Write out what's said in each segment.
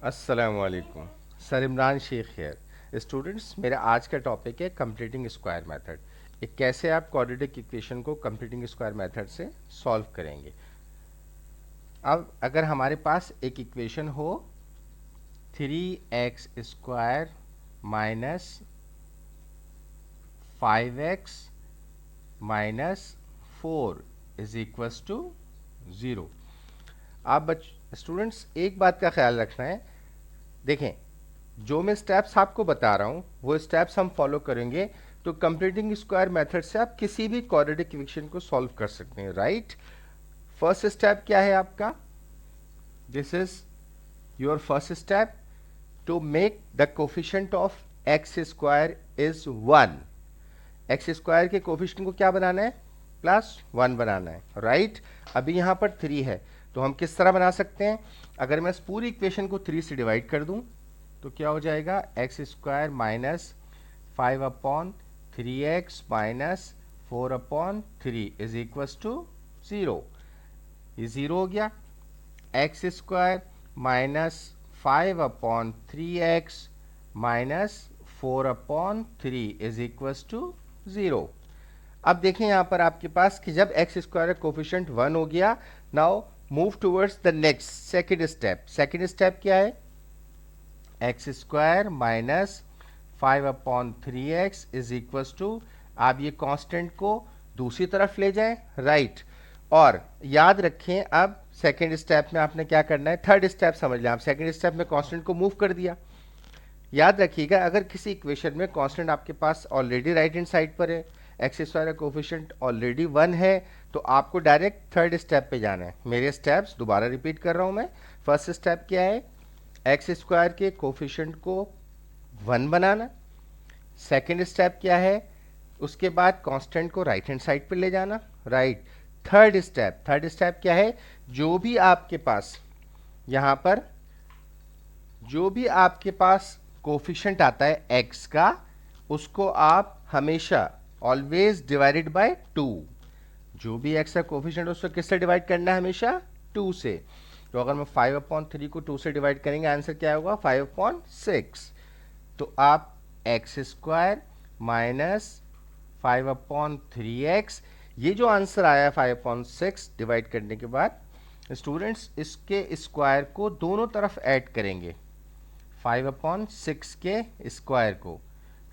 अस्सलामुअलैकुम। सर इमरान शेख है। स्टूडेंट्स, मेरा आज का टॉपिक है कंप्लीटिंग स्क्वायर मेथड। ये कैसे आप क्वाड्रेटिक इक्वेशन को कंप्लीटिंग स्क्वायर मेथड से सॉल्व करेंगे। अब अगर हमारे पास एक इक्वेशन हो 3x² minus 5x minus 4 is equals to 0। आप स्टूडेंट्स एक बात का ख्याल रखना है। देखें, जो मैं स्टेप्स आपको बता रहा हूँ वो स्टेप्स हम फॉलो करेंगे तो कंप्लीटिंग स्क्वायर मेथड से आप किसी भी क्वाड्रेटिक इक्वेशन को सॉल्व कर सकते हैं। राइट, फर्स्ट स्टेप क्या है आपका? This is your first step to make the coefficient of x square is 1। X square के कोफिशिएंट को क्या बनाना है? +1 बनाना है। राइट, अभी यहाँ पर 3 है तो हम किस तरह बना सकते हैं? अगर मैं इस पूरी इक्वेशन को 3 से डिवाइड कर दूं तो क्या हो जाएगा? x² minus 5/3x minus 4/3 is equals to 0। ये 0 हो गया। x² minus 5/3x minus 4/3 is equals to 0। अब देखें यहाँ पर आपके पास कि जब x² का कोफिशिएंट 1 हो गया, now move towards the next second step. Second step क्या है? x² minus 5/3x is equals to, आप ये कांस्टेंट को दूसरी तरफ ले जाएं। राइट, और याद रखें अब सेकेंड स्टेप में आपने क्या करना है, थर्ड स्टेप समझ लें आप। सेकेंड स्टेप में कांस्टेंट को मूव कर दिया। याद रखिएगा, अगर किसी इक्वेशन में कांस्टेंट आपके पास ऑलरेडी राइट हैंड साइड पर है, x² का कोफिशिएंट ऑलरेडी 1 है, तो आपको डायरेक्ट थर्ड स्टेप पे जाना है। मेरे स्टेप्स दोबारा रिपीट कर रहा हूं मैं। फर्स्ट स्टेप क्या है? x² के कोफिशिएंट को 1 बनाना। सेकेंड स्टेप क्या है? उसके बाद कांस्टेंट को राइट हैंड साइड पर ले जाना। राइट, थर्ड स्टेप क्या है? जो भी आपके पास यहाँ पर जो भी आपके पास कोफिशिएंट आता है x का, उसको आप हमेशा ऑलवेज डिवाइडेड बाय 2। जो भी x का कोफिशिएंट उसको किससे डिवाइड करना है? हमेशा 2 से। तो अगर मैं 5/3 को 2 से डिवाइड करेंगे, आंसर क्या होगा? 5/6। तो आप x² माइनस 5/3x, ये जो आंसर आया 5/6 डिवाइड करने के बाद, स्टूडेंट्स इसके स्क्वायर को दोनों तरफ ऐड करेंगे। 5/6 के स्क्वायर को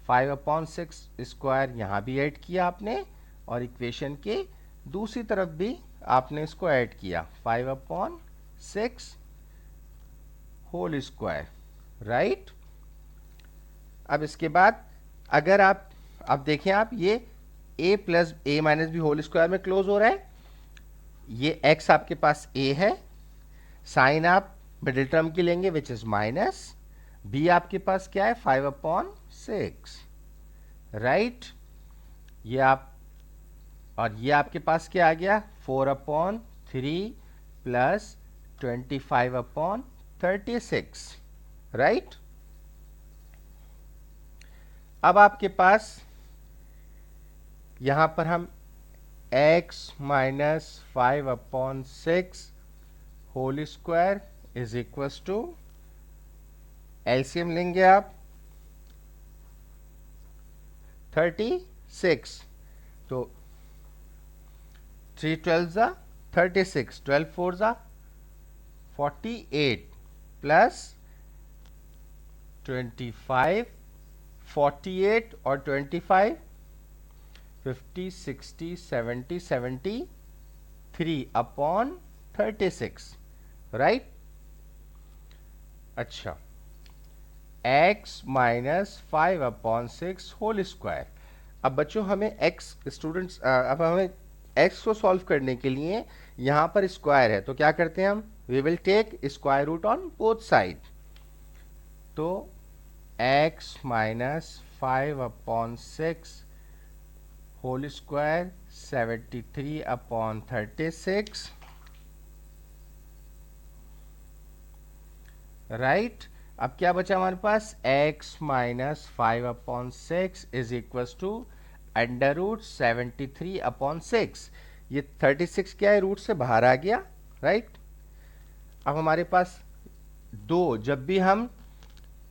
5/6 स्क्वायर यहाँ भी ऐड किया आपने, और इक्वेशन के दूसरी तरफ भी आपने इसको ऐड किया 5/6 होल स्क्वायर। राइट, अब इसके बाद अगर आप अब देखें, आप ये a plus a minus b whole square में क्लोज हो रहा है। ये x आपके पास a है, साइन आप मिडिल टर्म की लेंगे विच इज माइनस, b आपके पास क्या है? 5/6। राइट, ये आप, और ये आपके पास क्या आ गया? 4/3 प्लस 25/36। राइट, अब आपके पास यहां पर हम x minus 5/6 whole square is equals to, LCM लेंगे आप 36। तो 3 12 जा 36, 12 4 जा 48 प्लस 25, 48 और 25 50 60 70 73/36। राइट, अच्छा, x माइनस 5/6 होल स्क्वायर। अब बच्चों हमें x, स्टूडेंट्स अब हमें x को सॉल्व करने के लिए यहाँ पर स्क्वायर है तो क्या करते हैं हम? We will take square root on both side. तो x minus 5/6 whole square 73/36। Right, अब क्या बचा हमारे पास? x minus 5/6 is equals to √73/6। ये 36 क्या है? रूट से बाहर आ गया। राइट, अब हमारे पास दो, जब भी हम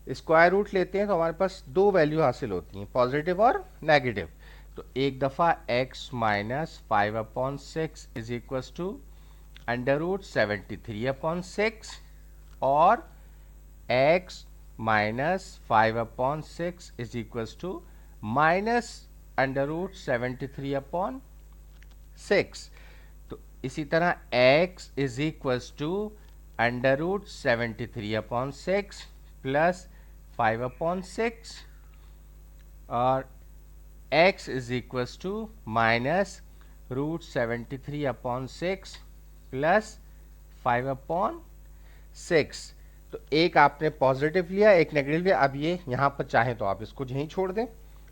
स्क्वायर रूट लेते हैं तो हमारे पास दो वैल्यू हासिल होती हैं, पॉजिटिव और नेगेटिव। तो एक दफ़ा x minus 5/6 is equal to √73/6 और x minus 5/6 is equal to -√73/6। तो इसी तरह x is equal to √73/6 plus 5/6 और x is equal to -√73/6 plus 5/6। तो एक आपने पॉजिटिव लिया, एक नेगेटिव लिया। अब ये यहाँ पर चाहे तो आप इसको यहीं छोड़ दें,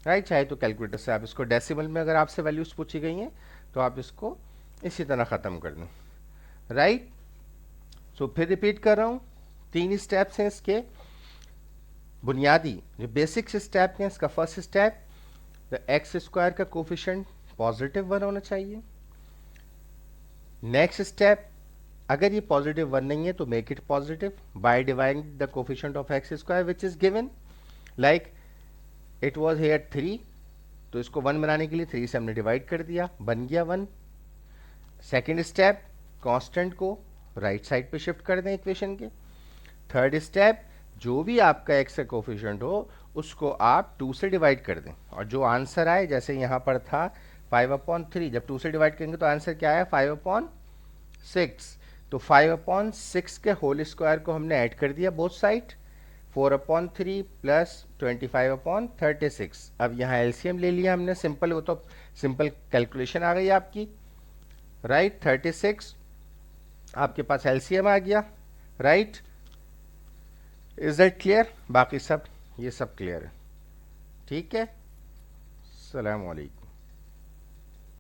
राइट, चाहे तो कैलकुलेटर से आप इसको डेसिमल में अगर आपसे वैल्यूज पूछी गई हैं तो आप इसको इसी तरह ख़त्म कर दें, राइट। सो फिर रिपीट कर रहा हूँ, 3 स्टेप्स हैं इसके बुनियादी जो बेसिक्स स्टेप हैं। इसका first step, the x square का कोफिशिएंट पॉजिटिव 1 होना चाहिए। नेक्स्ट स्टेप, अगर ये पॉजिटिव 1 नहीं है तो make it positive by dividing the coefficient of x square which is given, like it was here 3, तो इसको 1 बनाने के लिए 3 से हमने डिवाइड कर दिया, बन गया 1। सेकेंड स्टेप, कांस्टेंट को राइट साइड पे शिफ्ट कर दें इक्वेशन के। थर्ड स्टेप, जो भी आपका एक्स का कोफिशिएंट हो उसको आप 2 से डिवाइड कर दें और जो आंसर आए, जैसे यहाँ पर था 5/3, जब 2 से डिवाइड करेंगे तो आंसर क्या आया 5/6। तो 5/6 के होल स्क्वायर को हमने ऐड कर दिया बोथ साइड, 4/3 प्लस 25/36। अब यहाँ एलसीएम ले लिया हमने, सिंपल, वो तो सिंपल कैलकुलेशन आ गई आपकी, राइट। 36 आपके पास एलसीएम आ गया, राइट। Is that clear? बाकी सब ये सब क्लियर है, ठीक है। अस्सलाम वालेकुम।